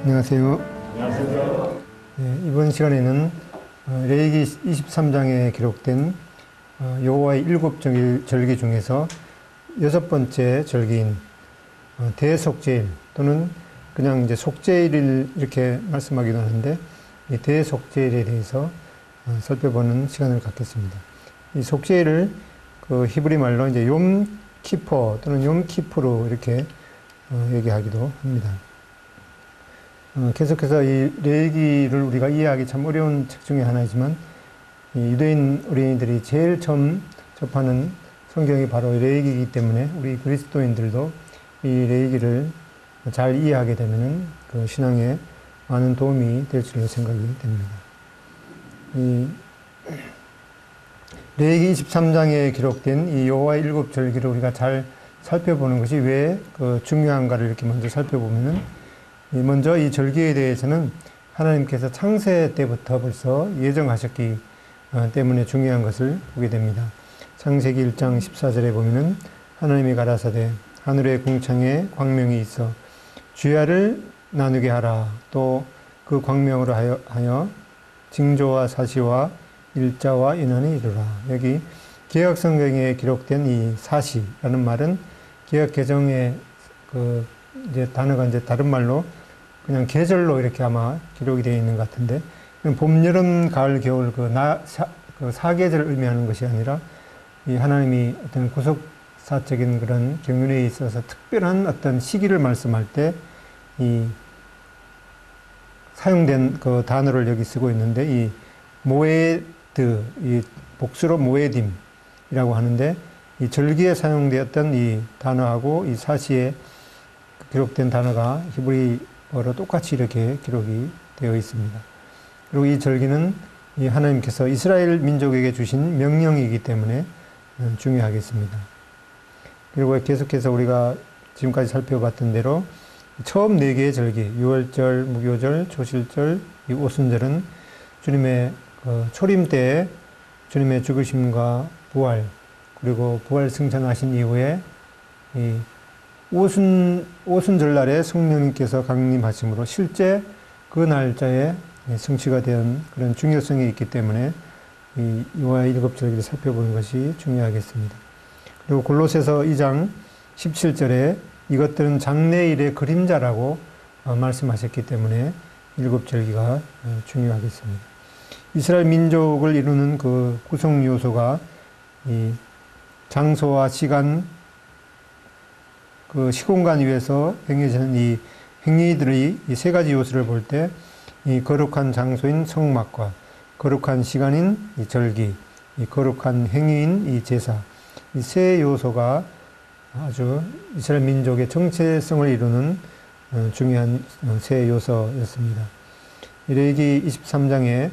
안녕하세요. 안녕하세요. 네, 이번 시간에는 레위기 23장에 기록된 여호와의 7절기 중에서 6번째 절기인 대속죄일 또는 그냥 이제 속죄일을 이렇게 말씀하기도 하는데 이 대속죄일에 대해서 살펴보는 시간을 갖겠습니다. 이 속죄일을 그 히브리 말로 이제 욤 키퍼 또는 욤 키프로 이렇게 얘기하기도 합니다. 계속해서 이 레위기를 우리가 이해하기 참 어려운 책 중에 하나이지만 이 유대인 어린이들이 제일 처음 접하는 성경이 바로 레위기이기 때문에 우리 그리스도인들도 이 레위기를 잘 이해하게 되면은 그 신앙에 많은 도움이 될 줄로 생각이 됩니다. 이 레위기 23장에 기록된 이 여호와의 7절기를 우리가 잘 살펴보는 것이 왜 그 중요한가를 이렇게 먼저 살펴보면은 먼저 이 절기에 대해서는 하나님께서 창세 때부터 벌써 예정하셨기 때문에 중요한 것을 보게 됩니다. 창세기 1장 14절에 보면은 하나님이 가라사대 하늘의 궁창에 광명이 있어 주야를 나누게 하라. 또 그 광명으로 하여 징조와 사시와 일자와 인원이 이루라. 여기 개역 성경에 기록된 이 사시라는 말은 개역 개정의 그 이제 단어가 이제 다른 말로 그냥 계절로 이렇게 아마 기록이 되어 있는 것 같은데, 봄, 여름, 가을, 겨울 그 사계절을 의미하는 것이 아니라 이 하나님이 어떤 구속사적인 그런 경륜에 있어서 특별한 어떤 시기를 말씀할 때 이 사용된 그 단어를 여기 쓰고 있는데, 이 모에드, 이 복수로 모에딤이라고 하는데, 이 절기에 사용되었던 이 단어하고 이 사시에 기록된 단어가 히브리어로 똑같이 이렇게 기록이 되어 있습니다. 그리고 이 절기는 이 하나님께서 이스라엘 민족에게 주신 명령이기 때문에 중요하겠습니다. 그리고 계속해서 우리가 지금까지 살펴봤던 대로 처음 4개의 절기, 유월절, 무교절, 초실절, 이 오순절은 주님의 초림 때에 주님의 죽으심과 부활, 그리고 부활 승천하신 이후에 이 오순절날에 성령님께서 강림하심으로 실제 그 날짜에 성취가 된 그런 중요성이 있기 때문에 이 여호와의 7절기를 살펴보는 것이 중요하겠습니다. 그리고 골로새서 2장 17절에 이것들은 장래일의 그림자라고 말씀하셨기 때문에 7절기가 중요하겠습니다. 이스라엘 민족을 이루는 그 구성 요소가 이 장소와 시간, 그 시공간 위에서 행해지는 이 행위들의 이 3가지 요소를 볼 때 이 거룩한 장소인 성막과 거룩한 시간인 이 절기, 이 거룩한 행위인 이 제사, 이 3 요소가 아주 이스라엘 민족의 정체성을 이루는 중요한 3 요소였습니다. 레위기 23장에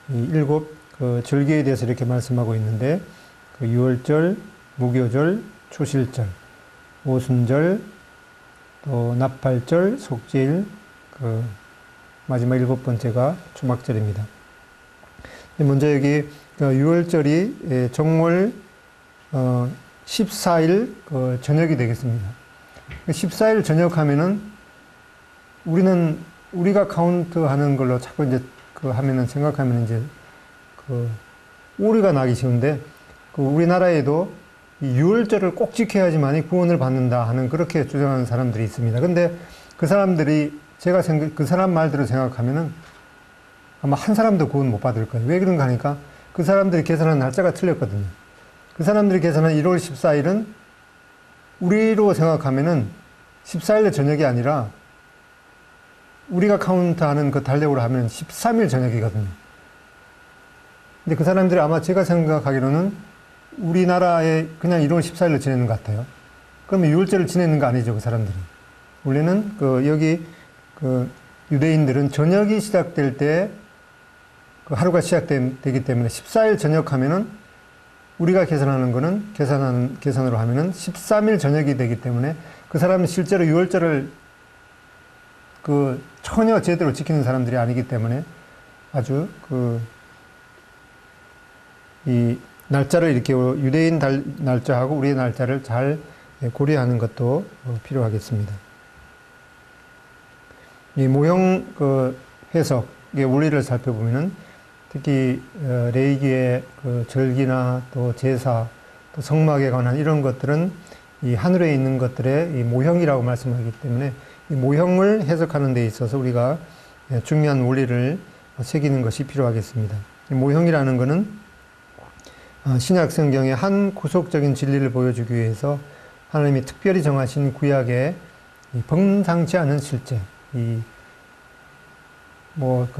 이 7 그 절기에 대해서 이렇게 말씀하고 있는데, 그 유월절, 무교절, 초실절, 오순절, 또 나팔절, 속죄일, 그 마지막 7번째가 초막절입니다. 먼저 여기 유월절이 정월 14일 저녁이 되겠습니다. 14일 저녁 하면은 우리가 카운트하는 걸로 자꾸 이제 하면은 생각하면 이제 오류가 나기 쉬운데, 우리나라에도 이 유월절을 꼭 지켜야지만이 구원을 받는다 하는 그렇게 주장하는 사람들이 있습니다. 근데 그 사람들이 그 사람 말대로 생각하면은 아마 한 사람도 구원 못 받을 거예요. 왜 그런가 하니까 그 사람들이 계산한 날짜가 틀렸거든요. 그 사람들이 계산한 1월 14일은 우리로 생각하면은 14일 저녁이 아니라 우리가 카운트하는 그 달력으로 하면 13일 저녁이거든요. 근데 그 사람들이 아마 제가 생각하기로는 우리나라에 그냥 1월 14일로 지내는 것 같아요. 그러면 유월절을 지내는 거 아니죠, 그 사람들이. 원래는 여기 유대인들은 저녁이 시작될 때 그 하루가 시작되기 때문에 14일 저녁하면은 우리가 계산으로 하면은 13일 저녁이 되기 때문에 그 사람은 실제로 유월절을 전혀 제대로 지키는 사람들이 아니기 때문에 아주 이 날짜를 이렇게 유대인 날짜하고 우리의 날짜를 잘 고려하는 것도 필요하겠습니다. 이 모형 해석의 원리를 살펴보면은 특히 레위기의 절기나 또 제사, 또 성막에 관한 이런 것들은 이 하늘에 있는 것들의 이 모형이라고 말씀하기 때문에 이 모형을 해석하는 데 있어서 우리가 중요한 원리를 새기는 것이 필요하겠습니다. 이 모형이라는 것은 신약 성경의 한 구속적인 진리를 보여주기 위해서 하나님이 특별히 정하신 구약의 범상치 않은 실제, 그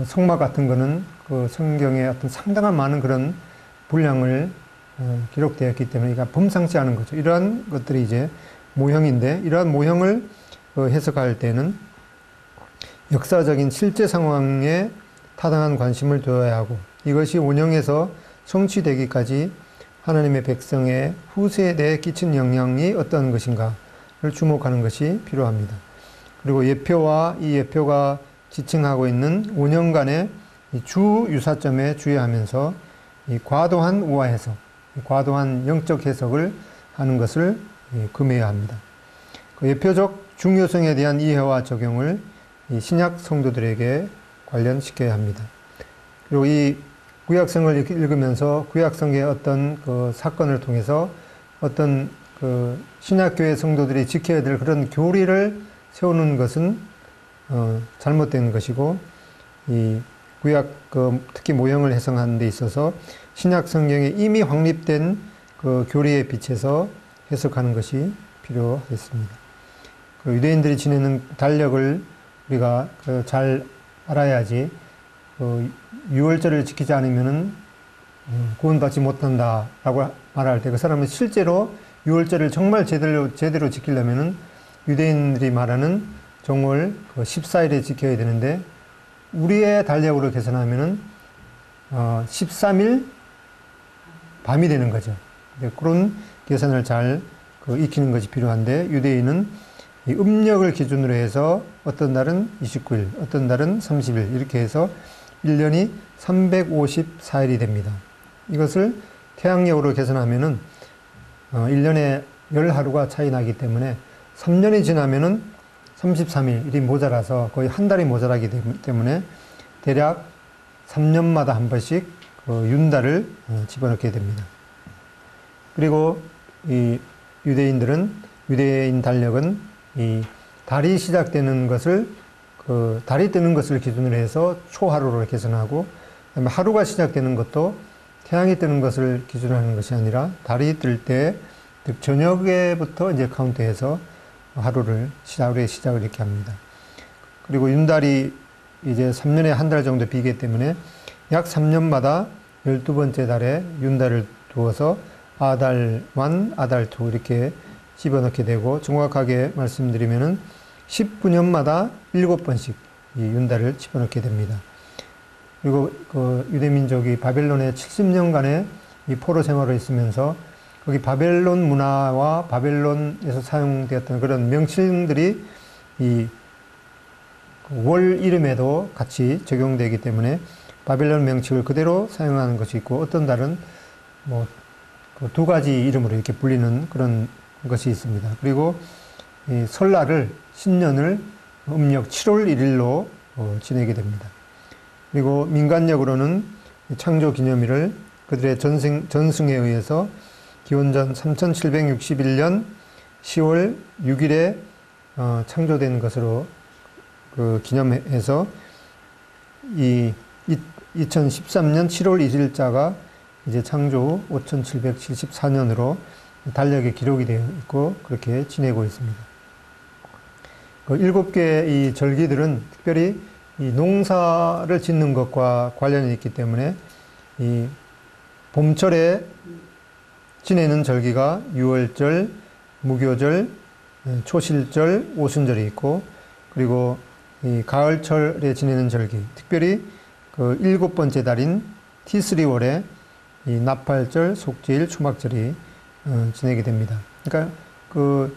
성막 같은 거는 그 성경에 어떤 상당한 많은 그런 분량을 기록되었기 때문에 그러니까 범상치 않은 거죠. 이러한 것들이 이제 모형인데 이러한 모형을 해석할 때는 역사적인 실제 상황에 타당한 관심을 두어야 하고 이것이 원형에서 성취되기까지 하나님의 백성의 후세에 대해 끼친 영향이 어떤 것인가를 주목하는 것이 필요합니다. 그리고 예표와 이 예표가 지칭하고 있는 원형 간의 주 유사점에 주의하면서 이 과도한 우화 해석, 과도한 영적 해석을 하는 것을 금해야 합니다. 그 예표적 중요성에 대한 이해와 적용을 이 신약 성도들에게 관련시켜야 합니다. 그리고 이 구약성을 읽으면서 구약성의 어떤 사건을 통해서 어떤 신약교회 성도들이 지켜야 될 그런 교리를 세우는 것은 잘못된 것이고 이 구약 특히 모형을 해석하는 데 있어서 신약 성경에 이미 확립된 교리에 비춰서 해석하는 것이 필요하겠습니다. 유대인들이 지내는 달력을 우리가 잘 알아야지 유월절을 지키지 않으면은 구원받지 못한다라고 말할 때 그 사람은 실제로 유월절을 정말 제대로 지키려면은 유대인들이 말하는 정월 14일에 지켜야 되는데 우리의 달력으로 계산하면은 13일 밤이 되는 거죠. 그런 계산을 잘 익히는 것이 필요한데 유대인은 이 음력을 기준으로 해서 어떤 날은 29일, 어떤 날은 30일 이렇게 해서 1년이 354일이 됩니다. 이것을 태양력으로 계산하면은 1년에 10하루가 차이 나기 때문에 3년이 지나면은 33일이 모자라서 거의 한 달이 모자라기 때문에 대략 3년마다 한 번씩 윤달을 집어넣게 됩니다. 그리고 이 유대인 달력은 이 달이 시작되는 것을 달이 뜨는 것을 기준으로 해서 초하루로 계산하고 그다음에 하루가 시작되는 것도 태양이 뜨는 것을 기준으로 하는 것이 아니라 달이 뜰 때 즉 저녁에부터 이제 카운트해서 하루의 시작을 이렇게 합니다. 그리고 윤달이 이제 3년에 한 달 정도 비기 때문에 약 3년마다 12번째 달에 윤달을 두어서 아달 1, 아달 2 이렇게 집어넣게 되고 정확하게 말씀드리면은 19년마다 7번씩 이 윤달을 집어넣게 됩니다. 그리고 유대민족이 바벨론에 70년간의 이 포로 생활을 있으면서 거기 바벨론 문화와 바벨론에서 사용되었던 그런 명칭들이 이 월 이름에도 같이 적용되기 때문에 바벨론 명칭을 그대로 사용하는 것이 있고 어떤 달은 두 가지 이름으로 이렇게 불리는 그런 것이 있습니다. 그리고 이 설날을 신년을 음력 7월 1일로 지내게 됩니다. 그리고 민간력으로는 창조 기념일을 그들의 전승에 의해서 기원전 3761년 10월 6일에 창조된 것으로 기념해서 이 2013년 7월 1일자가 이제 창조 후 5774년으로 달력에 기록이 되어 있고 그렇게 지내고 있습니다. 7개의 이 절기들은 특별히 이 농사를 짓는 것과 관련이 있기 때문에 이 봄철에 지내는 절기가 유월절, 무교절, 초실절, 오순절이 있고 그리고 이 가을철에 지내는 절기, 특별히 그 7번째 달인 T3월에 이 나팔절, 속죄일, 초막절이 지내게 됩니다. 그러니까 그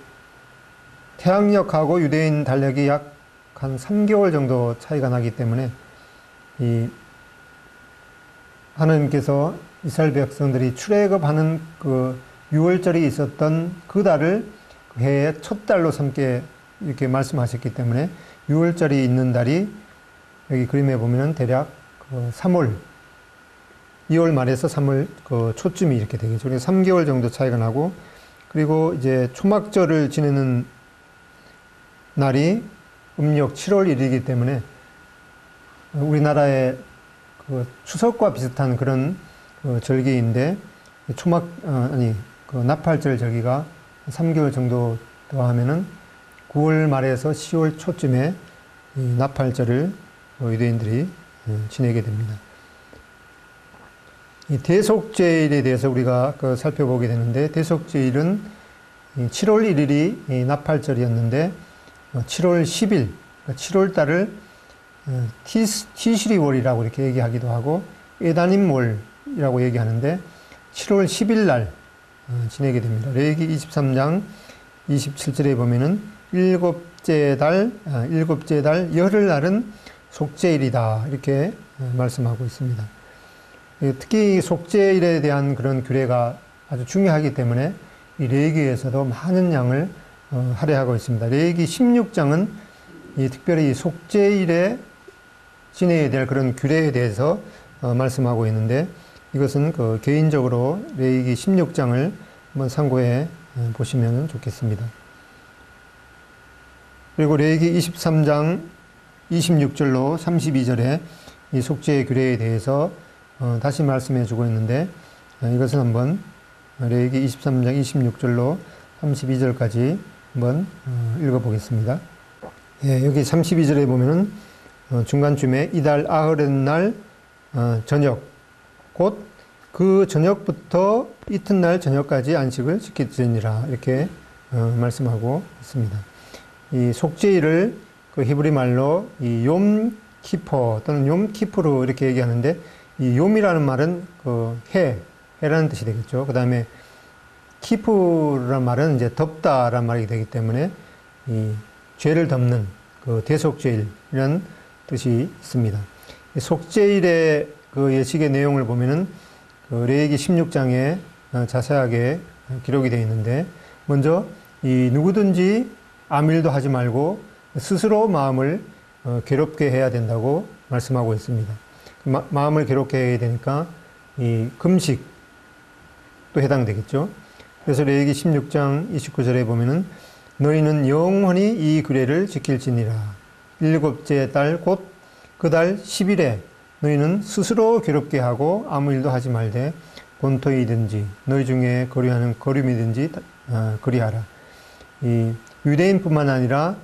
태양력하고 유대인 달력이 약 한 3개월 정도 차이가 나기 때문에 이 하나님께서 이스라엘 백성들이 출애굽하는 그 6월절이 있었던 그 달을 해의 첫 달로 삼게 이렇게 말씀하셨기 때문에 6월절이 있는 달이 여기 그림에 보면은 대략 그 3월, 2월 말에서 3월 그 초쯤이 이렇게 되겠죠. 그래서 3개월 정도 차이가 나고, 그리고 이제 초막절을 지내는 날이 음력 7월 1일이기 때문에 우리나라의 그 추석과 비슷한 그런 그 절기인데, 그 나팔절 절기가 3개월 정도 더 하면은 9월 말에서 10월 초쯤에 이 나팔절을 유대인들이 지내게 됩니다. 이 대속죄일에 대해서 우리가 살펴보게 되는데, 대속죄일은 7월 1일이 이 나팔절이었는데 7월 10일, 7월 달을 티시리월이라고 이렇게 얘기하기도 하고 에다님월이라고 얘기하는데 7월 10일 날 지내게 됩니다. 레위기 23장 27절에 보면은 일곱째 달 열흘날은 속죄일이다 이렇게 말씀하고 있습니다. 특히 속죄일에 대한 그런 규례가 아주 중요하기 때문에 이 레위기에서도 많은 양을 할애하고 있습니다. 레위기 16장은 특별히 속죄일에 지내야 될 그런 규례에 대해서 말씀하고 있는데, 이것은 그 개인적으로 레위기 16장을 한번 참고해 보시면 좋겠습니다. 그리고 레위기 23장 26절로 32절에 이 속죄의 규례에 대해서 다시 말씀해 주고 있는데, 이것은 한번 레위기 23장 26절로 32절까지 한번 읽어 보겠습니다. 예, 여기 32절에 보면은 중간쯤에 이달 아흐렛날 저녁, 곧 그 저녁부터 이튿날 저녁까지 안식을 지키지니라 이렇게 말씀하고 있습니다. 이 속죄일을 그 히브리 말로 이 욤키퍼 또는 욤키프로 이렇게 얘기하는데, 이 욤이라는 말은 그 해라는 뜻이 되겠죠. 그 다음에 키프라는 말은 이제 덮다라는 말이 되기 때문에 이 죄를 덮는 그 대속죄일이라는 뜻이 있습니다. 속죄일의 그 예식의 내용을 보면은 그 레위기 16장에 자세하게 기록이 되어 있는데, 먼저 이 누구든지 아무 일도 하지 말고 스스로 마음을 괴롭게 해야 된다고 말씀하고 있습니다. 마음을 괴롭게 해야 되니까 이 금식도 해당되겠죠. 그래서 레위기 16장 29절에 보면은 너희는 영원히 이 규례를 지킬지니라. 일곱째 달 곧 그 달 10일에 너희는 스스로 괴롭게 하고 아무 일도 하지 말되 본토이든지 너희 중에 거류하는 거류이든지 그리하라. 이 유대인뿐만 아니라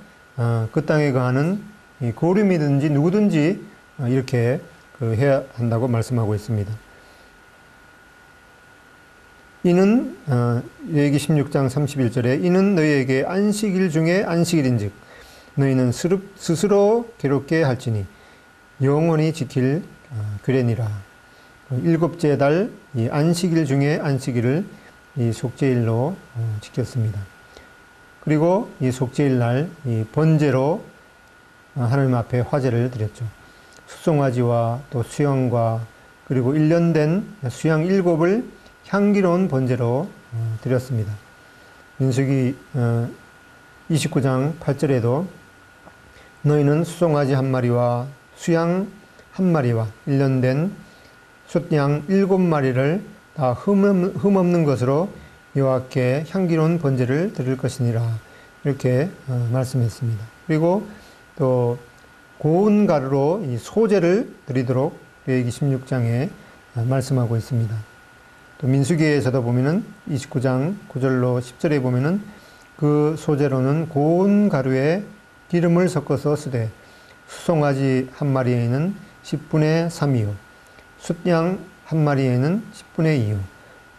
그 땅에 거하는 이 고름이든지 누구든지 이렇게 해야 한다고 말씀하고 있습니다. 이는 레위기 16장 31절에 이는 너희에게 안식일 중에 안식일인즉 너희는 스스로 괴롭게 할지니 영원히 지킬 규례니라. 일곱째 달 이 안식일 중에 안식일을 이 속죄일로 지켰습니다. 그리고 이 속죄일 날 이 번제로 하나님 앞에 화제를 드렸죠. 수송아지와 또 수양과 그리고 1년 된 수양 7을 향기로운 번제로 드렸습니다. 민수기 29장 8절에도 너희는 수송아지 한 마리와 수양 한 마리와 1년 된 숫양 7마리를 다 흠없는 것으로 여호와께 향기로운 번제를 드릴 것이니라 이렇게 말씀했습니다. 그리고 또 고운 가루로 이 소제를 드리도록 레위기 16장에 말씀하고 있습니다. 또 민수기에서도 보면은 29장 9절로 10절에 보면은 그 소제로는 고운 가루에 기름을 섞어서 쓰되 수송아지 한 마리에는 10분의 3이요 숫양 한 마리에는 10분의 2요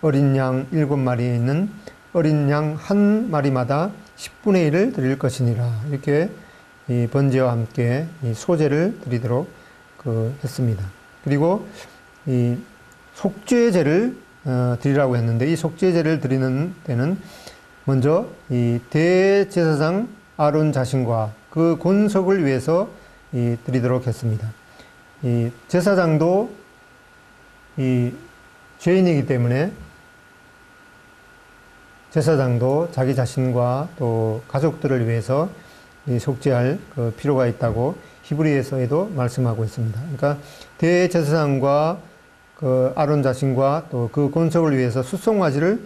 어린 양 7마리에는 어린 양 한 마리마다 10분의 1을 드릴 것이니라 이렇게 이 번제와 함께 이 소제를 드리도록 했습니다. 그리고 이 속죄제를 드리라고 했는데, 이 속죄제를 드리는 때는 먼저 이 대제사장 아론 자신과 그 권속을 위해서 드리도록 했습니다. 이 제사장도 이 죄인이기 때문에 제사장도 자기 자신과 또 가족들을 위해서 속죄할 그 필요가 있다고 히브리서에도 말씀하고 있습니다. 그러니까 대제사장과 그 아론 자신과 또 그 권속을 위해서 숫송아지를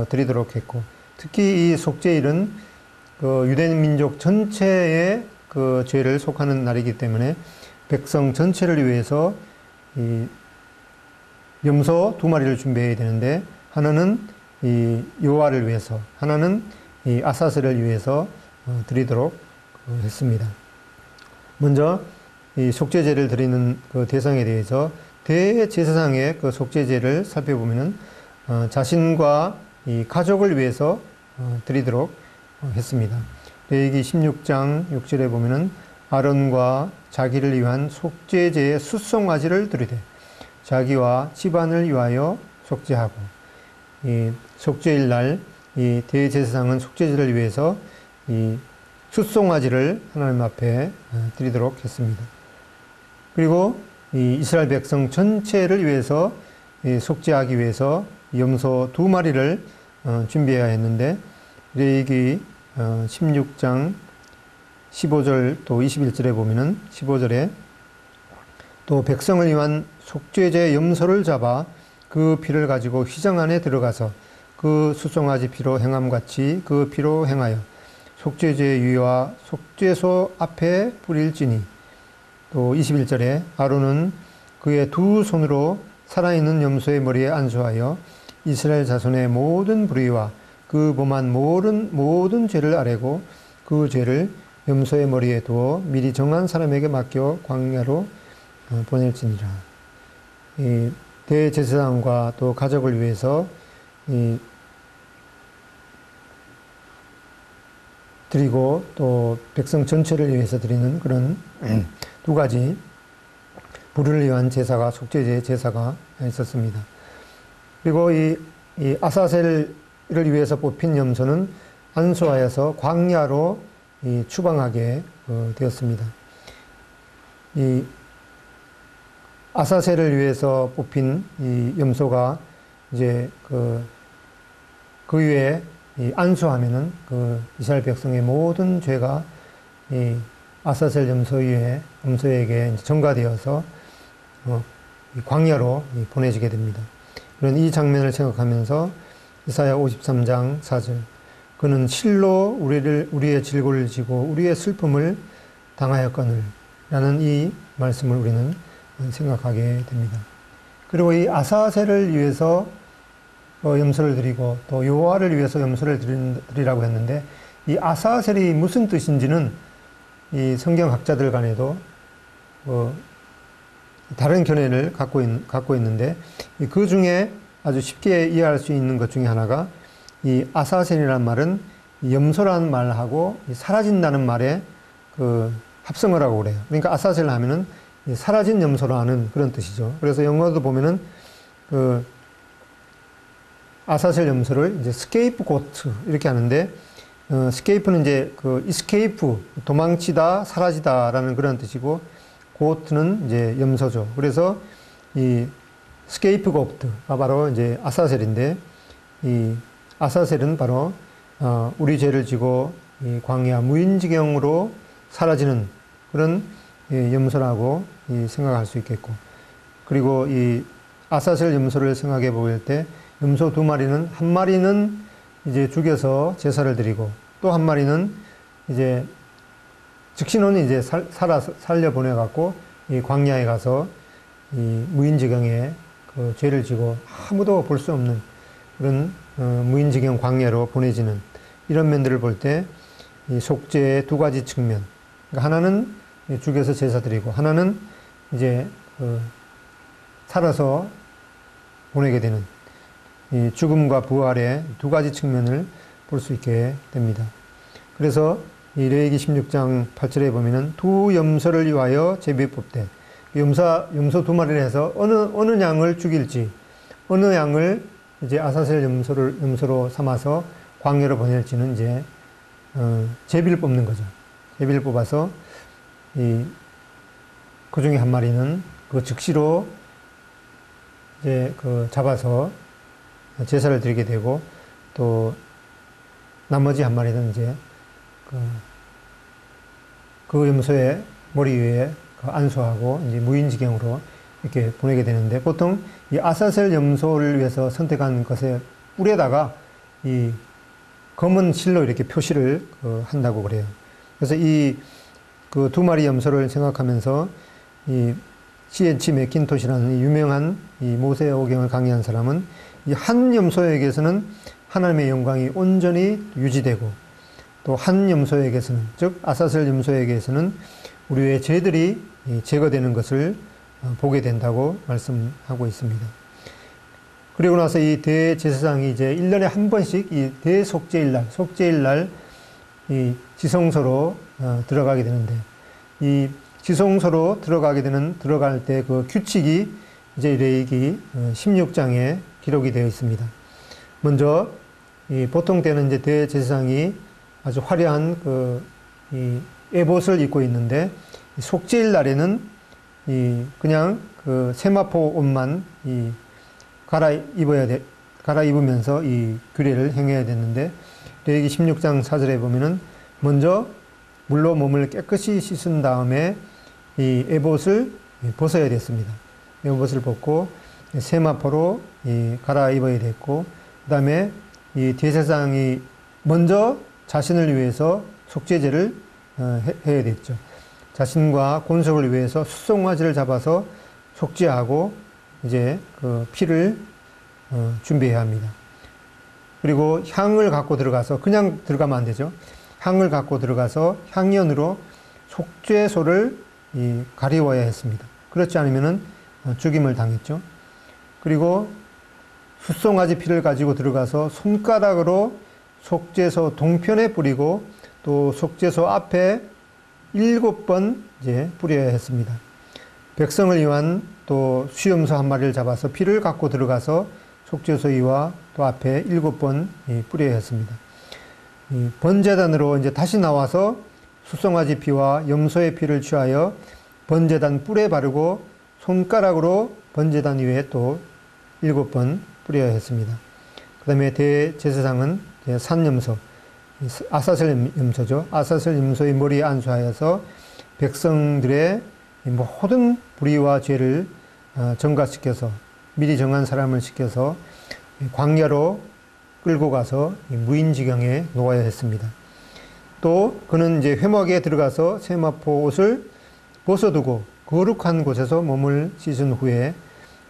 드리도록 했고, 특히 이 속죄일은 그 유대 민족 전체의 그 죄를 속하는 날이기 때문에 백성 전체를 위해서 이 염소 2마리를 준비해야 되는데, 하나는 이 여호와를 위해서, 하나는 이 아사셀을 위해서 드리도록 했습니다. 먼저 이 속죄제를 드리는 그 대상에 대해서 대제사장의 그 속죄제를 살펴보면은 자신과 이 가족을 위해서 드리도록 했습니다. 레위기 16장 6절에 보면은 아론과 자기를 위한 속죄제의 숫송아지를 드리되 자기와 집안을 위하여 속죄하고, 이 속죄일 날 이 대제사장은 속죄제를 위해서 이 숫송아지를 하나님 앞에 드리도록 했습니다. 그리고 이 이스라엘 백성 전체를 위해서 속죄하기 위해서 염소 2마리를 준비해야 했는데, 레위기 16장 15절 또 21절에 보면은 15절에 또 백성을 위한 속죄제 염소를 잡아 그 피를 가지고 휘장 안에 들어가서 그 숫송아지 피로 행함같이 그 피로 행하여 속죄제 위와 속죄소 앞에 뿌릴지니, 또 21절에 아론은 그의 2손으로 살아있는 염소의 머리에 안수하여 이스라엘 자손의 모든 불의와 그 범한 모든 죄를 아뢰고 그 죄를 염소의 머리에 두어 미리 정한 사람에게 맡겨 광야로 보낼지니라. 이 대제사장과 또 가족을 위해서 드리고 또 백성 전체를 위해서 드리는 그런 2가지 불의를 위한 제사가, 속죄제 제사가 있었습니다. 그리고 이 아사셀을 위해서 뽑힌 염소는 안수하여서 광야로 추방하게 되었습니다. 이 아사셀을 위해서 뽑힌 이 염소가 이제 그 위에 안수하면은 그 이스라엘 백성의 모든 죄가 이 아사셀 염소에게 전가되어서 광야로 보내지게 됩니다. 그런 이 장면을 생각하면서 이사야 53장 4절, 그는 실로 우리의 질고를 지고 우리의 슬픔을 당하였거늘 라는 이 말씀을 우리는 생각하게 됩니다. 그리고 이 아사셀을 위해서 염소를 드리고 또 여호와를 위해서 염소를 드리라고 했는데, 이 아사셀이 무슨 뜻인지는 이 성경학자들 간에도 다른 견해를 갖고 있는데, 그 중에 아주 쉽게 이해할 수 있는 것 중에 하나가 이 아사셀이라는 말은 염소라는 말하고 사라진다는 말에 그 합성을 하고 그래요. 그러니까 아사셀 하면은 사라진 염소라는 그런 뜻이죠. 그래서 영어도 보면은 그 아사셀 염소를 이제 스케이프 고트 이렇게 하는데, 스케이프는 이제 그 이스케이프 도망치다, 사라지다라는 그런 뜻이고, 고트는 이제 염소죠. 그래서 이 스케이프 고트가 바로 이제 아사셀인데, 이 아사셀은 바로 우리 죄를 지고 이 광야 무인지경으로 사라지는 그런 염소라고 생각할 수 있겠고, 그리고 이 아사셀 염소를 생각해 볼 때 염소 2마리는, 한 마리는 이제 죽여서 제사를 드리고 또 한 마리는 이제 즉신혼이 이제 살려 보내갖고 이 광야에 가서 이 무인지경에 그 죄를 지고 아무도 볼 수 없는 그런 무인지경 광야로 보내지는 이런 면들을 볼 때 이 속죄의 2가지 측면, 그러니까 하나는 죽여서 제사 드리고 하나는 이제 살아서 보내게 되는 이 죽음과 부활의 2가지 측면을 볼 수 있게 됩니다. 그래서 이 레위기 16장 8절에 보면은 2 염소를 위하여 제비 뽑되 염소 두 마리를 해서 어느 양을 죽일지, 어느 양을 이제 아사셀 염소로 삼아서 광야로 보낼지는 이제, 제비를 뽑는 거죠. 제비를 뽑아서, 그 중에 한 마리는 그 즉시로 이제 잡아서 제사를 드리게 되고, 또 나머지 한 마리는 이제 그 염소의 머리 위에 안수하고 이제 무인지경으로 이렇게 보내게 되는데, 보통 이 아사셀 염소를 위해서 선택한 것의 뿔에다가 이 검은 실로 이렇게 표시를 한다고 그래요. 그래서 그 두 마리 염소를 생각하면서 이 C.H. 맥킨토시라는 이 유명한 이 모세오경을 강의한 사람은 이 한 염소에게서는 하나님의 영광이 온전히 유지되고, 또 한 염소에게서는, 즉 아사셀 염소에게서는 우리의 죄들이 제거되는 것을 보게 된다고 말씀하고 있습니다. 그리고 나서 이 대제사장이 이제 1년에 한 번씩 이 속죄일날 이 지성소로 들어가게 되는데, 이 지성소로 들어갈 때 그 규칙이 이제 레위기 16장에 기록이 되어 있습니다. 먼저 보통 때는 이제 대제사장이 아주 화려한 이 에봇을 입고 있는데, 속죄일 날에는 그냥 세마포 옷만 갈아입으면서 이 규례를 행해야 되는데, 레위기 16장 4절에 보면은 먼저 물로 몸을 깨끗이 씻은 다음에 이 에봇을 벗어야 됐습니다. 에봇을 벗고 세마포로 갈아입어야 됐고, 그 다음에 이 대제사장이 먼저 자신을 위해서 속죄제를 해야 됐죠. 자신과 권속을 위해서 숫송아지를 잡아서 속죄하고 이제 그 피를 준비해야 합니다. 그리고 향을 갖고 들어가서, 그냥 들어가면 안 되죠. 향을 갖고 들어가서 향연으로 속죄소를 가리워야 했습니다. 그렇지 않으면은 죽임을 당했죠. 그리고 숫송아지 피를 가지고 들어가서 손가락으로 속죄소 동편에 뿌리고, 또 속죄소 앞에 7번 이제 뿌려야 했습니다. 백성을 위한 또 수염소 한 마리를 잡아서 피를 갖고 들어가서 속죄소 위와 또 앞에 7번 뿌려야 했습니다. 번제단으로 이제 다시 나와서 숫송아지 피와 염소의 피를 취하여 번제단 뿔에 바르고 손가락으로 번제단 위에 또 7번 뿌려야 했습니다. 그 다음에 대제사장은 산염소, 아사셀 염소죠. 아사셀 염소의 머리에 안수하여서 백성들의 모든 불의와 죄를 전가시켜서, 미리 정한 사람을 시켜서 광야로 끌고 가서 무인지경에 놓아야 했습니다. 또 그는 이제 회막에 들어가서 세마포 옷을 벗어두고 거룩한 곳에서 몸을 씻은 후에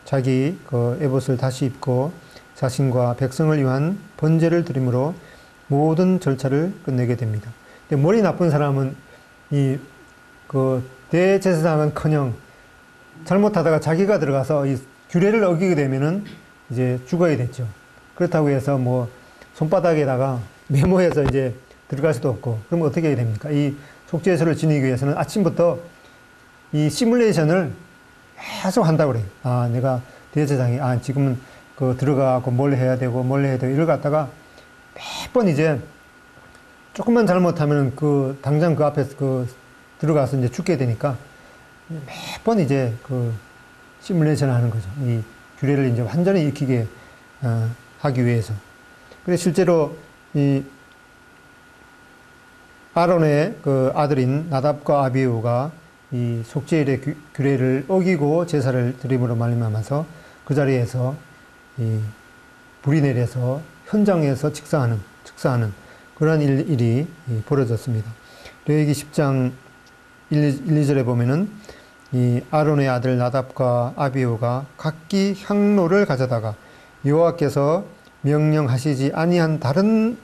자기 에봇을 다시 입고 자신과 백성을 위한 번제를 드림으로 모든 절차를 끝내게 됩니다. 근데 머리 나쁜 사람은 대제사장은커녕 잘못하다가 자기가 들어가서 이 규례를 어기게 되면은 이제 죽어야 됐죠. 그렇다고 해서 뭐 손바닥에다가 메모해서 이제 들어갈 수도 없고, 그럼 어떻게 해야 됩니까? 이 속죄소를 지니기 위해서는 아침부터 이 시뮬레이션을 계속 한다고 그래요. 내가 대제사장이, 지금은 들어가고 뭘 해야 되고 이걸 갖다가 매번 이제 조금만 잘못하면 당장 그 앞에 들어가서 이제 죽게 되니까 매번 이제 시뮬레이션을 하는 거죠. 이 규례를 이제 완전히 익히게 하기 위해서. 그래서 실제로 이 아론의 아들인 나답과 아비후가 이 속죄일의 규례를 어기고 제사를 드림으로 말미암아서 그 자리에서 이 불이 내려서 현장에서 직사하는 그러한 일이 벌어졌습니다. 레위기 10장 1, 2절에 보면은 이 아론의 아들 나답과 아비후가 각기 향로를 가져다가 여호와께서 명령하시지 아니한 다른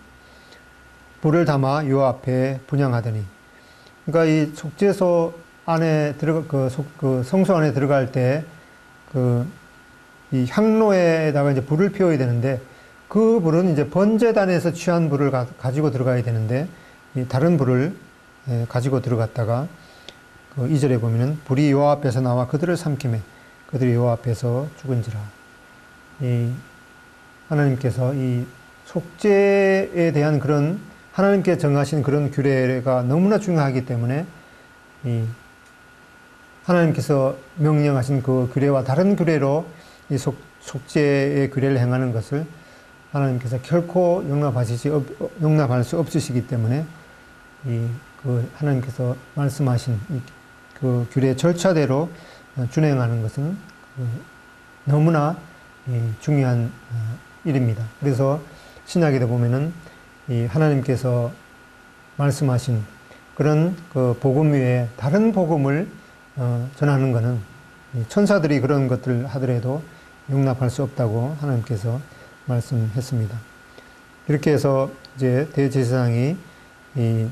불을 담아 여호와 앞에 분향하더니, 그러니까 이 속죄소 안에 성소 안에 들어갈 때 이 향로에다가 이제 불을 피워야 되는데, 그 불은 이제 번제단에서 취한 불을 가지고 들어가야 되는데, 이 다른 불을 가지고 들어갔다가 그 2절에 보면은 불이 여호와 앞에서 나와 그들을 삼키매 그들이 여호와 앞에서 죽은지라. 이 하나님께서 이 속죄에 대한 그런 하나님께 정하신 그런 규례가 너무나 중요하기 때문에 이 하나님께서 명령하신 그 규례와 다른 규례로 이 속죄의 규례를 행하는 것을 하나님께서 결코 용납할 수 없으시기 때문에 그 하나님께서 말씀하신 그 규례 절차대로 준행하는 것은 너무나 중요한 일입니다. 그래서 신약에도 보면은 이 하나님께서 말씀하신 그런 그 복음 외에 다른 복음을 전하는 것은 천사들이 그런 것들을 하더라도 용납할 수 없다고 하나님께서 말씀했습니다. 이렇게 해서 이제 대제사장이 이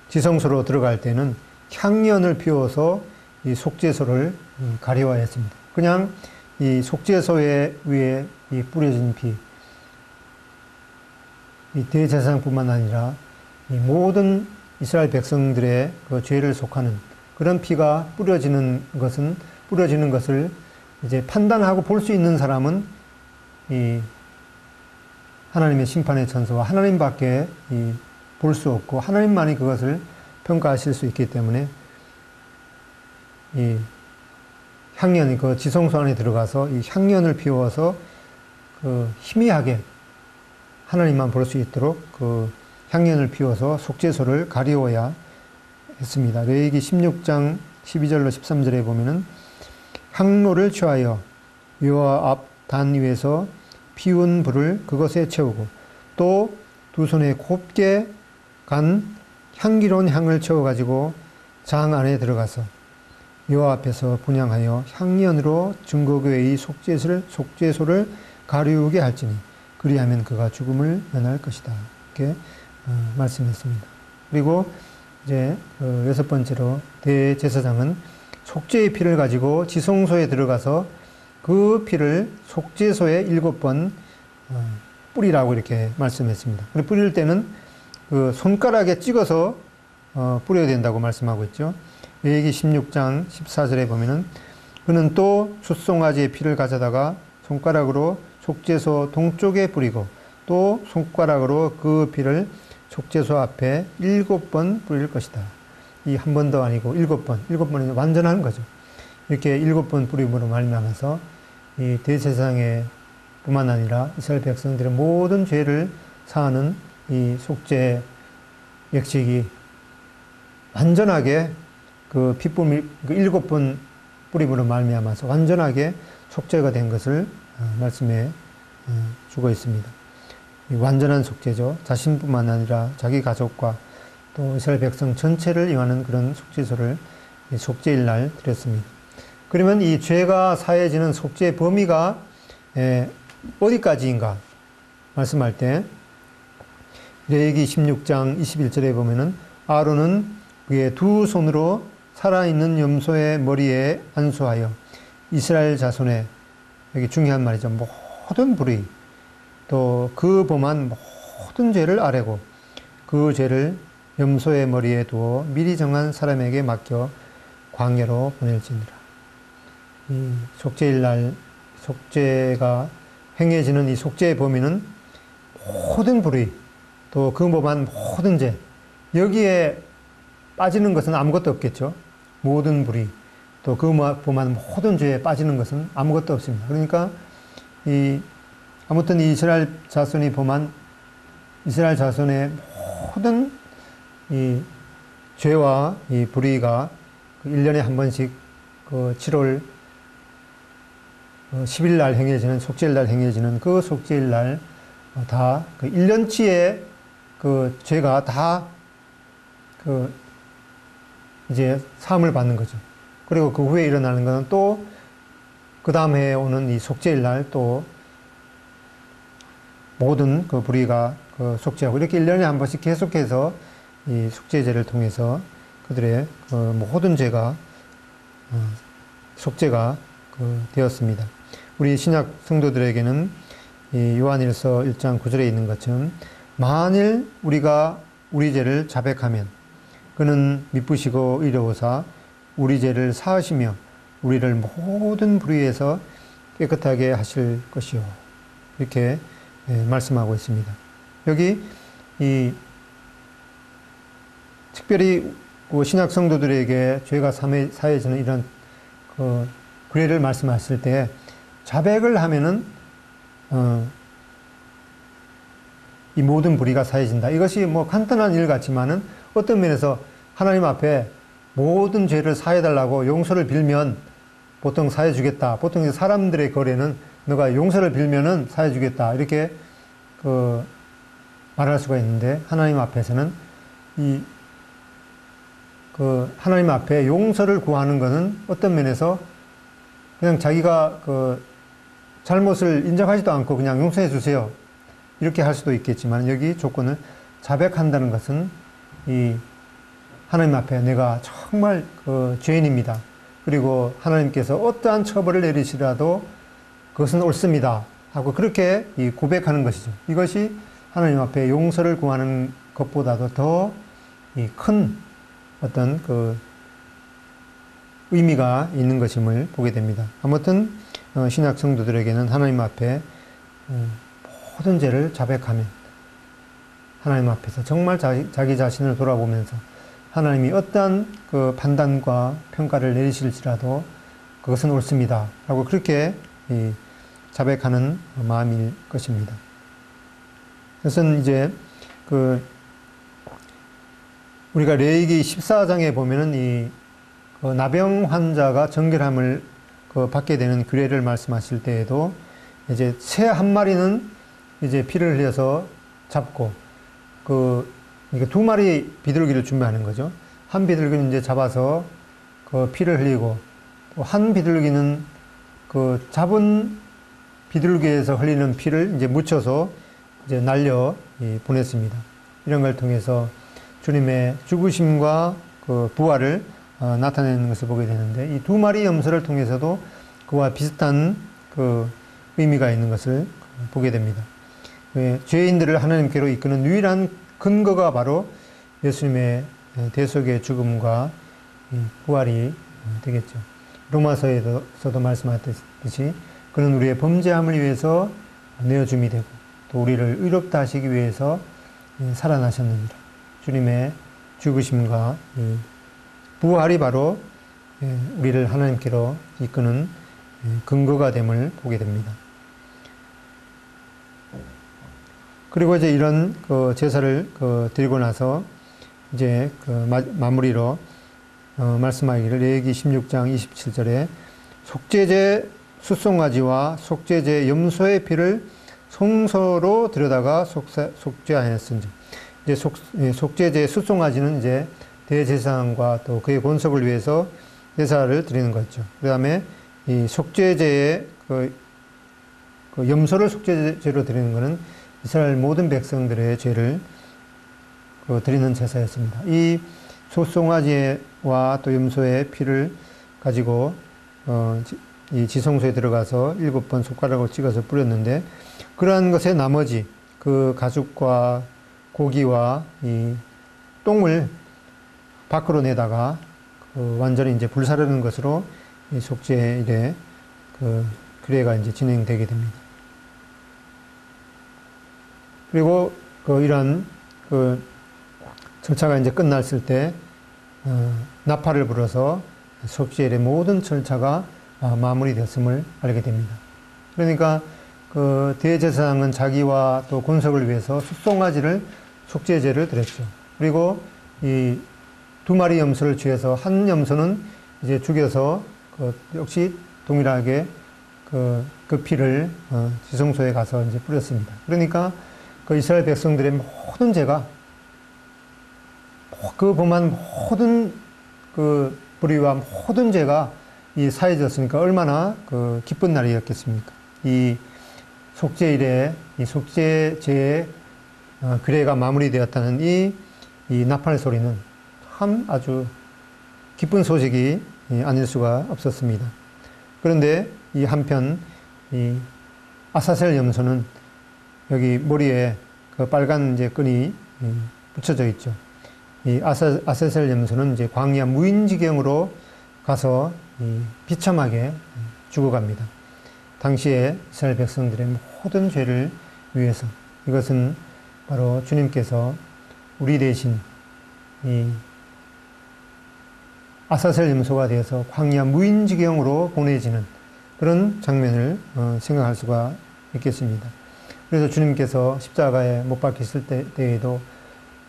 지성소로 들어갈 때는 향년을 피워서 이 속죄소를 가리워야 했습니다. 그냥 이 속죄소 위에 이 뿌려진 피, 이 대제사장뿐만 아니라 이 모든 이스라엘 백성들의 그 죄를 속하는 그런 피가 뿌려지는 것을 이제 판단하고 볼 수 있는 사람은 이 하나님의 심판의 천사와 하나님밖에 볼 수 없고 하나님만이 그것을 평가하실 수 있기 때문에 이 향년이 그 지성소 안에 들어가서 이 향년을 피워서 그 희미하게 하나님만 볼 수 있도록 그 향년을 피워서 속죄소를 가리워야 했습니다. 레위기 16장 12절로 13절에 보면은 향로를 취하여 여호와 앞 단 위에서 피운 불을 그것에 채우고 또 두 손에 곱게 간 향기로운 향을 채워가지고 장 안에 들어가서 여호와 앞에서 분향하여 향년으로 증거교회의 속죄소를 가리우게 할지니 그리하면 그가 죽음을 면할 것이다. 이렇게 말씀했습니다. 그리고 이제 여섯 번째로 대제사장은 속죄의 피를 가지고 지성소에 들어가서 그 피를 속죄소에 7번 뿌리라고 이렇게 말씀했습니다. 그리고 뿌릴 때는 그 손가락에 찍어서 뿌려야 된다고 말씀하고 있죠. 레위기 16장 14절에 보면은 그는 또 숫송아지의 피를 가져다가 손가락으로 속죄소 동쪽에 뿌리고 또 손가락으로 그 피를 속죄소 앞에 7번 뿌릴 것이다. 이 한 번도 아니고 7번. 7번이 완전한 거죠. 이렇게 7번 뿌림으로 말미암아서 이 대제사장의 뿐만 아니라 이스라엘 백성들의 모든 죄를 사하는 이 속죄 역식이 완전하게 그 피쁨이 그 7번 뿌림으로 말미암아서 완전하게 속죄가 된 것을 말씀해 주고 있습니다. 이 완전한 속죄죠. 자신뿐만 아니라 자기 가족과 또 이스라엘 백성 전체를 임하는 그런 속죄소를 속죄일 날 드렸습니다. 그러면 이 죄가 사해지는 속죄의 범위가 어디까지인가 말씀할 때 레위기 16장 21절에 보면은 아론은 그의 두 손으로 살아있는 염소의 머리에 안수하여 이스라엘 자손의, 여기 중요한 말이죠, 모든 불의 또 그 범한 모든 죄를 아뢰고 그 죄를 염소의 머리에 두어 미리 정한 사람에게 맡겨 광야로 보낼지니라. 이 속죄일 날 속죄가 행해지는 이 속죄의 범위는 모든 불의 또 그 범한 모든 죄, 여기에 빠지는 것은 아무것도 없겠죠. 모든 불의 또 그 범한 모든 죄에 빠지는 것은 아무것도 없습니다. 그러니까 아무튼 이스라엘 자손이 범한 이스라엘 자손의 모든 이 죄와 이 불의가 1년에 한 번씩 그 7월 10일 날 행해지는 속죄일 날 행해지는 그 속죄일 날 다 그 1년치의 그 죄가 다 그 이제 사함을 받는 거죠. 그리고 그 후에 일어나는 것은 또 그 다음 해에 오는 이 속죄일 날 또 모든 그 불의가 그 속죄하고 이렇게 1년에 한 번씩 계속해서 이 속죄제를 통해서 그들의 그 모든 죄가 속죄가 되었습니다. 우리 신약 성도들에게는 이 요한일서 1장 9절에 있는 것처럼 만일 우리가 우리 죄를 자백하면 그는 미쁘시고 의로우사 우리 죄를 사하시며 우리를 모든 불의에서 깨끗하게 하실 것이요. 이렇게 말씀하고 있습니다. 여기 특별히 신약 성도들에게 죄가 사해지는 이런 규례를 말씀하실 때 자백을 하면은 이 모든 불의가 사해진다. 이것이 뭐 간단한 일 같지만은 어떤 면에서 하나님 앞에 모든 죄를 사해달라고 용서를 빌면 보통 사해주겠다. 보통 사람들의 거래는 너가 용서를 빌면은 사해주겠다. 이렇게 말할 수가 있는데 하나님 앞에서는 하나님 앞에 용서를 구하는 것은 어떤 면에서 그냥 자기가 잘못을 인정하지도 않고 그냥 용서해 주세요. 이렇게 할 수도 있겠지만 여기 조건을 자백한다는 것은 하나님 앞에 내가 정말 죄인입니다. 그리고 하나님께서 어떠한 처벌을 내리시라도 그것은 옳습니다. 하고 그렇게 고백하는 것이죠. 이것이 하나님 앞에 용서를 구하는 것보다도 더 큰 어떤 의미가 있는 것임을 보게 됩니다. 아무튼 신약 성도들에게는 하나님 앞에 모든 죄를 자백하면 하나님 앞에서 정말 자기 자신을 돌아보면서 하나님이 어떠한 판단과 평가를 내리실지라도 그것은 옳습니다. 라고 그렇게 자백하는 마음일 것입니다. 그것은 이제 우리가 레위기 14장에 보면은 나병 환자가 정결함을 받게 되는 규례를 말씀하실 때에도 이제 새 한 마리는 이제 피를 흘려서 잡고 그러니까 두 마리 비둘기를 준비하는 거죠. 한 비둘기는 이제 잡아서 피를 흘리고 또 한 비둘기는 잡은 비둘기에서 흘리는 피를 이제 묻혀서 이제 날려 보냈습니다. 이런 걸 통해서 주님의 죽으심과 부활을 나타내는 것을 보게 되는데 이 두 마리 염소를 통해서도 그와 비슷한 의미가 있는 것을 보게 됩니다. 죄인들을 하나님께로 이끄는 유일한 근거가 바로 예수님의 대속의 죽음과 부활이 되겠죠. 로마서에서도 말씀하셨듯이 그는 우리의 범죄함을 위해서 내어줌이 되고 또 우리를 의롭다 하시기 위해서 살아나셨느니라. 주님의 죽으심과 부활이 바로 우리를 하나님께로 이끄는 근거가 됨을 보게 됩니다. 그리고 이제 이런 제사를 드리고 나서 이제 마무리로 말씀하기를 레위기 16장 27절에 속죄제 숫송아지와 속죄제 염소의 피를 성소로 들여다가 속죄하였은지 이제 속죄제 숫송아지는 이제 대제사장과 또 그의 권속을 위해서 제사를 드리는 거죠. 그 다음에 이 속죄제의 염소를 속죄제로 드리는 것은 이스라엘 모든 백성들의 죄를 드리는 제사였습니다. 이 소송아지와 또 염소의 피를 가지고 이 지성소에 들어가서 7번 손가락으로 찍어서 뿌렸는데 그러한 것의 나머지 그 가죽과 고기와 이 똥을 밖으로 내다가 완전히 이제 불사르는 것으로 이 속죄일에 규례가 이제 진행되게 됩니다. 그리고 이러한 절차가 이제 끝났을 때 나팔을 불어서 속죄일의 모든 절차가 마무리됐음을 알게 됩니다. 그러니까 대제사장은 자기와 또 권속을 위해서 숫송아지를 속죄제를 드렸죠. 그리고 이 두 마리 염소를 취해서 한 염소는 이제 죽여서 역시 동일하게 그 피를 지성소에 가서 이제 뿌렸습니다. 그러니까 이스라엘 백성들의 모든 죄가 범한 모든 불의와 모든 죄가 사해졌으니까 얼마나 기쁜 날이었겠습니까? 이 속죄일에 이 속죄제의 규례가 마무리되었다는 이 나팔 소리는 참 아주 기쁜 소식이 아닐 수가 없었습니다. 그런데 이 한편 이 아사셀 염소는 여기 머리에 빨간 이제 끈이 붙여져 있죠. 이 아사셀 염소는 이제 광야 무인지경으로 가서 비참하게 죽어갑니다. 당시에 이스라엘 백성들의 모든 죄를 위해서, 이것은 바로 주님께서 우리 대신 이 아사셀 염소가 되어서 광야 무인지경으로 보내지는 그런 장면을 생각할 수가 있겠습니다. 그래서 주님께서 십자가에 못 박히실 때에도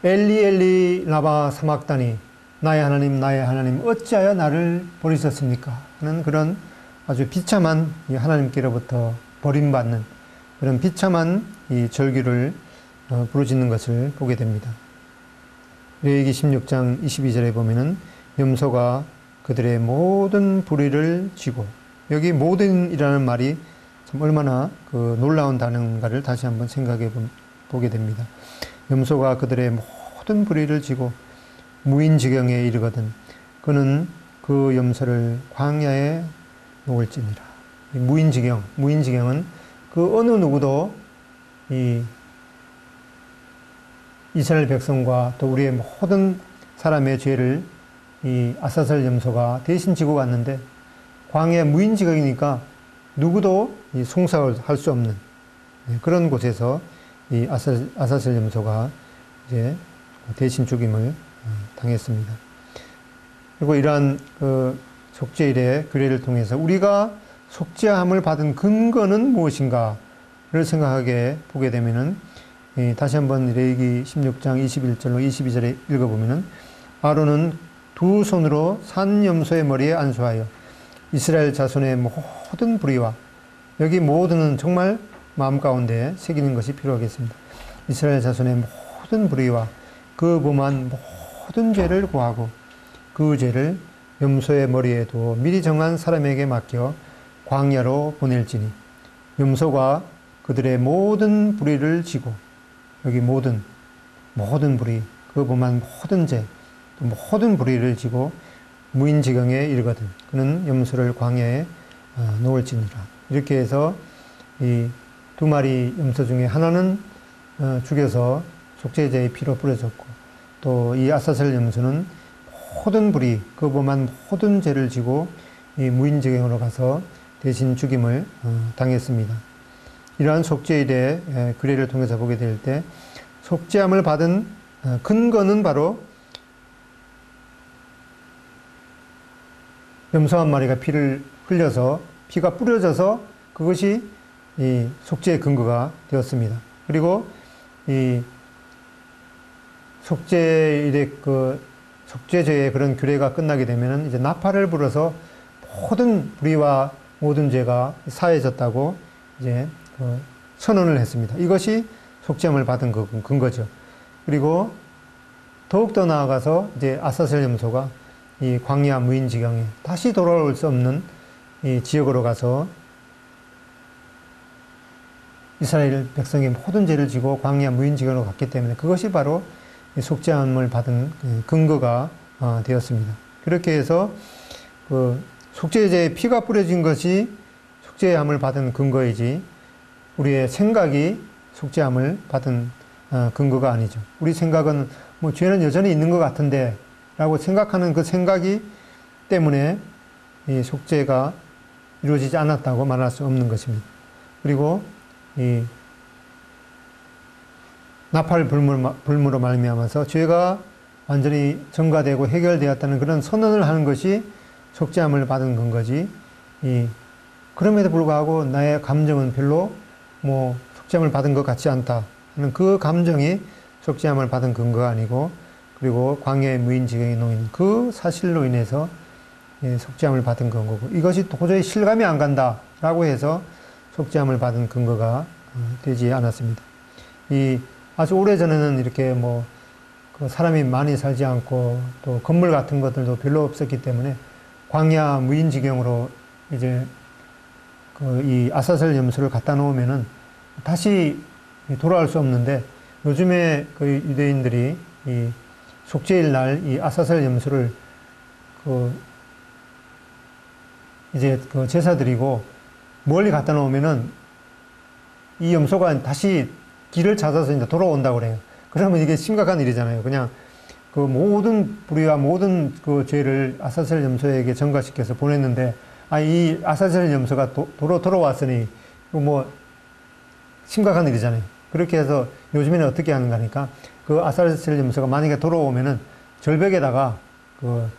엘리 엘리 라마 사막다니, 나의 하나님 어찌하여 나를 버리셨습니까? 하는 그런 아주 비참한 하나님께로부터 버림받는 그런 비참한 이 절규를 부르짖는 것을 보게 됩니다. 레위기 16장 22절에 보면은 염소가 그들의 모든 불의를 지고, 여기 모든이라는 말이 참 얼마나 그 놀라운 단어인가를 다시 한번 생각해 보게 됩니다. 염소가 그들의 모든 불의를 지고 무인지경에 이르거든 그는 그 염소를 광야에 놓을지니라. 무인지경은 그 어느 누구도 이 이스라엘 백성과 또 우리의 모든 사람의 죄를 이 아사셀 염소가 대신 지고 갔는데, 광야 무인지경이니까 누구도 송사할 수 없는 그런 곳에서 이 아사셀 염소가 이제 대신 죽임을 당했습니다. 그리고 이러한 그 속죄일의 규례를 통해서 우리가 속죄함을 받은 근거는 무엇인가를 생각하게 보게 되면은, 다시 한번 레위기 16장 21절로 22절에 읽어보면은, 아론은 두 손으로 산 염소의 머리에 안수하여 이스라엘 자손의 모든 불의와, 여기 모든은 정말 마음 가운데 새기는 것이 필요하겠습니다. 이스라엘 자손의 모든 불의와 그 범한 모든 죄를 고하고 그 죄를 염소의 머리에 두어 미리 정한 사람에게 맡겨 광야로 보낼지니, 염소가 그들의 모든 불의를 지고, 여기 모든 불의, 그 범한 모든 죄, 또 모든 불의를 지고 무인지경에 이르거든 그는 염소를 광야에 놓을지니라. 이렇게 해서 이 두 마리 염소 중에 하나는 죽여서 속죄제의 피로 뿌려졌고, 또 이 아사셀 염소는 모든 불의, 그 범한 모든 죄를 지고 이 무인지경으로 가서 대신 죽임을 당했습니다. 이러한 속죄일의 규례를 통해서 보게 될 때, 속죄함을 받은 근거는 바로 염소 한 마리가 피를 흘려서, 피가 뿌려져서 그것이 이 속죄의 근거가 되었습니다. 그리고 이 속죄일의 속죄제의 그런 규례가 끝나게 되면은 이제 나팔을 불어서 모든 불의와 모든 죄가 사해졌다고 이제 선언을 했습니다. 이것이 속죄함을 받은 근거죠. 그리고 더욱더 나아가서 이제 아사셀 염소가 이 광야 무인지경에 다시 돌아올 수 없는 이 지역으로 가서 이스라엘 백성의 모든 죄를 지고 광야 무인지경으로 갔기 때문에 그것이 바로 속죄함을 받은 근거가 되었습니다. 그렇게 해서 그 속죄제에 피가 뿌려진 것이 속죄함을 받은 근거이지, 우리의 생각이 속죄함을 받은 근거가 아니죠. 우리 생각은 뭐 죄는 여전히 있는 것 같은데 라고 생각하는 그 생각이 때문에 이 속죄가 이루어지지 않았다고 말할 수 없는 것입니다. 그리고 이 나팔 불무로 말미암아서 죄가 완전히 전가되고 해결되었다는 그런 선언을 하는 것이 속죄함을 받은 근거지, 그럼에도 불구하고 나의 감정은 별로 뭐 속죄함을 받은 것 같지 않다 하는 그 감정이 속죄함을 받은 근거가 아니고, 그리고 광야의 무인지경에 놓인 그 사실로 인해서 속죄함을 받은 근거고, 이것이 도저히 실감이 안 간다라고 해서 속죄함을 받은 근거가 되지 않았습니다. 아주 오래전에는 이렇게 뭐 그 사람이 많이 살지 않고 또 건물 같은 것들도 별로 없었기 때문에 광야 무인지경으로 이제 이 아사셀 염소를 갖다 놓으면은 다시 돌아올 수 없는데, 요즘에 그 유대인들이 이 속죄일 날 이 아사셀 염소를 이제 제사 드리고 멀리 갖다 놓으면은 이 염소가 다시 길을 찾아서 이제 돌아온다고 그래요. 그러면 이게 심각한 일이잖아요. 그냥 그 모든 불의와 모든 그 죄를 아사셀 염소에게 전가시켜서 보냈는데, 이 아사셀 염소가 도로 돌아왔으니, 뭐, 심각한 일이잖아요. 그렇게 해서 요즘에는 어떻게 하는가 하니까, 그 아사셀 염소가 만약에 돌아오면은 절벽에다가 그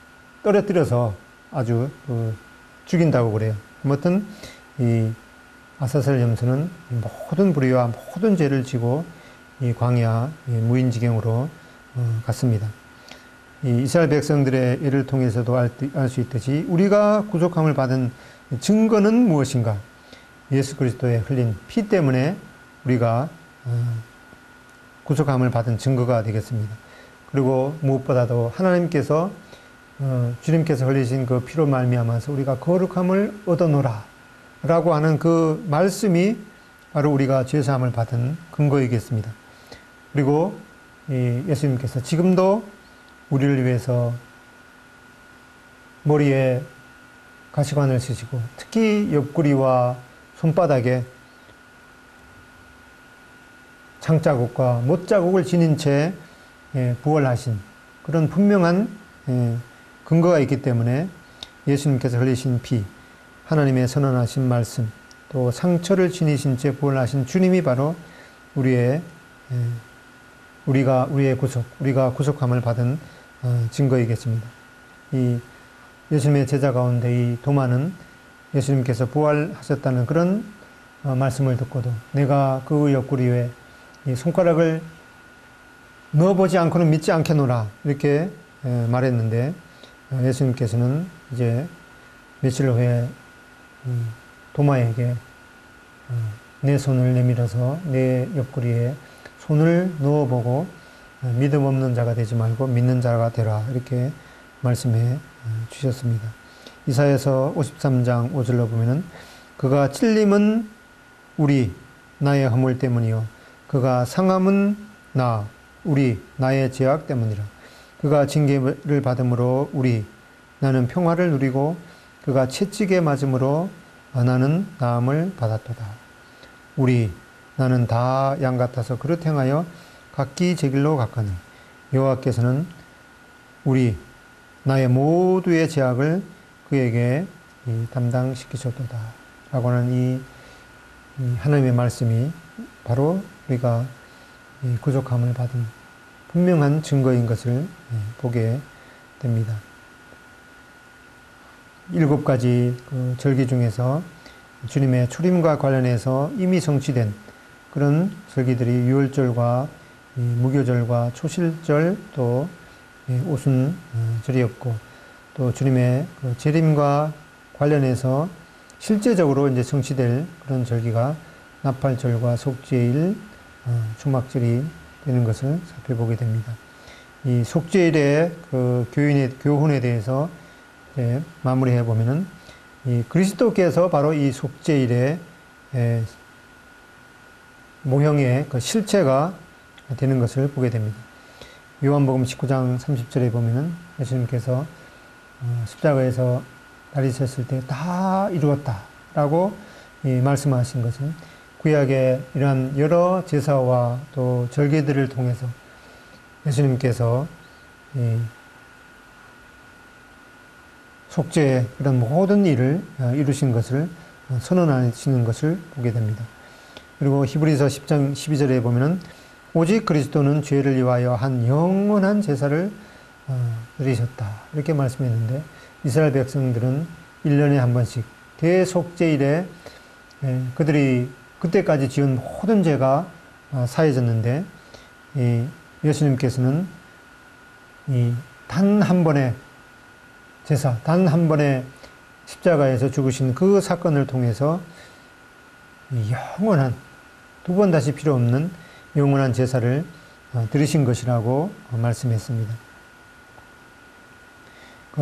떨어뜨려서 아주 죽인다고 그래요. 아무튼, 이 아사셀 염소는 모든 불의와 모든 죄를 지고 이 광야 무인지경으로 갔습니다. 이 이스라엘 백성들의 예를 통해서도 알 수 있듯이 우리가 구속함을 받은 증거는 무엇인가? 예수 그리스도의 흘린 피 때문에 우리가 구속함을 받은 증거가 되겠습니다. 그리고 무엇보다도 하나님께서 주님께서 흘리신 그 피로 말미암아서 우리가 거룩함을 얻어노라 라고 하는 그 말씀이 바로 우리가 죄사함을 받은 근거이겠습니다. 그리고 예수님께서 지금도 우리를 위해서 머리에 가시관을 쓰시고 특히 옆구리와 손바닥에 창자국과 못자국을 지닌 채 부활하신 그런 분명한 근거가 있기 때문에 예수님께서 흘리신 피, 하나님의 선언하신 말씀, 또 상처를 지니신 채 부활하신 주님이 바로 우리의 우리가 구속함을 받은 증거이겠습니다. 이 예수님의 제자 가운데 이 도마는 예수님께서 부활하셨다는 그런 말씀을 듣고도 내가 그 옆구리에 이 손가락을 넣어보지 않고는 믿지 않겠노라 이렇게 말했는데 예수님께서는 이제 며칠 후에 도마에게 내 손을 내밀어서 내 옆구리에 손을 넣어보고 믿음 없는 자가 되지 말고 믿는 자가 되라 이렇게 말씀해 주셨습니다. 이사야서 53장 5절로 보면은 그가 찔림은 나의 허물 때문이요 그가 상함은 나의 죄악 때문이라. 그가 징계를 받음으로 나는 평화를 누리고 그가 채찍에 맞음으로 나는 나음을 받았도다. 나는 다 양 같아서 그릇 행하여 각기 제 길로 갔거늘 여호와께서는 나의 모두의 죄악을 그에게 담당시키셨도다 라고 하는 이 하나님의 말씀이 바로 우리가 구속함을 받은 분명한 증거인 것을 보게 됩니다. 7가지 그 절기 중에서 주님의 출임과 관련해서 이미 성취된 그런 절기들이 유월절과 무교절과 초실절 또 오순절이었고 또 주님의 그 재림과 관련해서 실제적으로 이제 성취될 그런 절기가 나팔절과 속죄일, 초막절이 되는 것을 살펴보게 됩니다. 이 속죄일의 그 교훈에 대해서 마무리해 보면은 이 그리스도께서 바로 이 속죄일의 모형의 그 실체가 되는 것을 보게 됩니다. 요한복음 19장 30절에 보면은 예수님께서 십자가에서 달리셨을 때 다 이루었다라고 말씀하신 것은 구약의 이러한 여러 제사와 또 절기들을 통해서 예수님께서 속죄의 이런 모든 일을 이루신 것을 선언하시는 것을 보게 됩니다. 그리고 히브리서 10장 12절에 보면은 오직 그리스도는 죄를 위하여 한 영원한 제사를 드리셨다 이렇게 말씀했는데 이스라엘 백성들은 1년에 한 번씩 대속죄일에 그들이 그때까지 지은 모든 죄가 사해졌는데 예수님께서는 단 한 번의 제사, 단 한 번의 십자가에서 죽으신 그 사건을 통해서 영원한 두 번 다시 필요 없는 영원한 제사를 드리신 것이라고 말씀했습니다.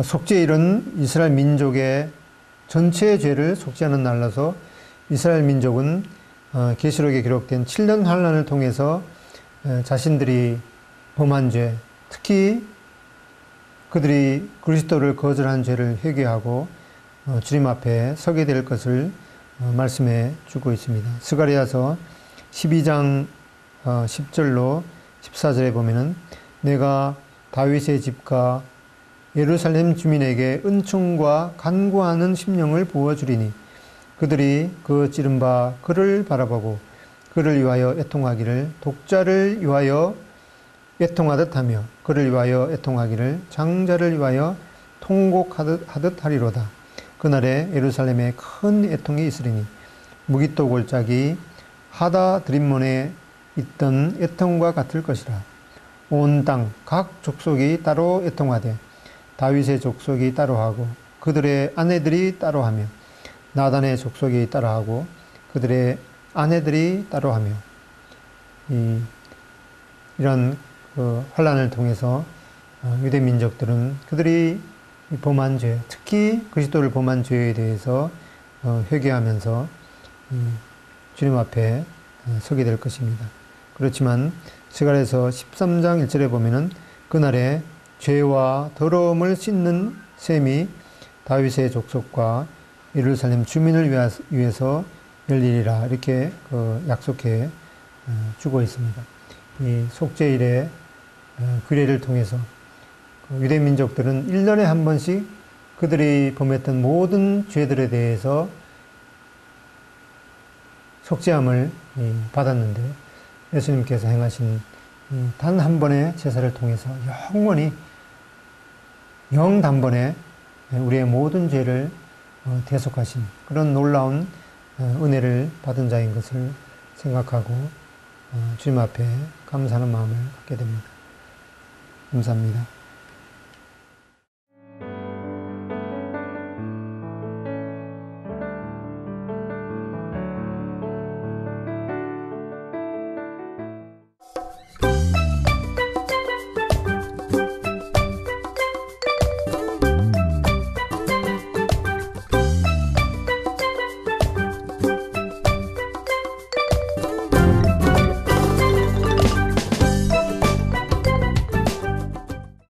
속죄일은 이스라엘 민족의 전체의 죄를 속죄하는 날로서 이스라엘 민족은 계시록에 기록된 7년 환란을 통해서 자신들이 범한 죄, 특히 그들이 그리스도를 거절한 죄를 회개하고 주님 앞에 서게 될 것을 말씀해 주고 있습니다. 스가랴서 12장 10절로 14절에 보면은 내가 다윗의 집과 예루살렘 주민에게 은총과 간구하는 심령을 부어주리니 그들이 그 찌른 바 그를 바라보고 그를 위하여 애통하기를 독자를 위하여 애통하듯 하며 그를 위하여 애통하기를 장자를 위하여 통곡하듯 하리로다. 그날에 예루살렘에 큰 애통이 있으리니 무기토 골짜기 하다 드림몬에 있던 애통과 같을 것이라. 온 땅 각 족속이 따로 애통하되 다윗의 족속이 따로 하고 그들의 아내들이 따로 하며 나단의 족속이 따로 하고 그들의 아내들이 따로 하며 이런 환란을 통해서 유대 민족들은 그들이 범한 죄, 특히 그리스도를 범한 죄에 대해서 회개하면서 주님 앞에 서게 될 것입니다. 그렇지만 스가랴서 13장 1절에 보면은 그날에 죄와 더러움을 씻는 셈이 다윗의 족속과 예루살렘 주민을 위해서 열리리라 이렇게 약속해 주고 있습니다. 이 속죄일의 규례를 통해서 유대 민족들은 1년에 한 번씩 그들이 범했던 모든 죄들에 대해서 속죄함을 받았는데 예수님께서 행하신 단 한 번의 제사를 통해서 영원히 영단번에 우리의 모든 죄를 대속하신 그런 놀라운 은혜를 받은 자인 것을 생각하고 주님 앞에 감사하는 마음을 갖게 됩니다. 감사합니다.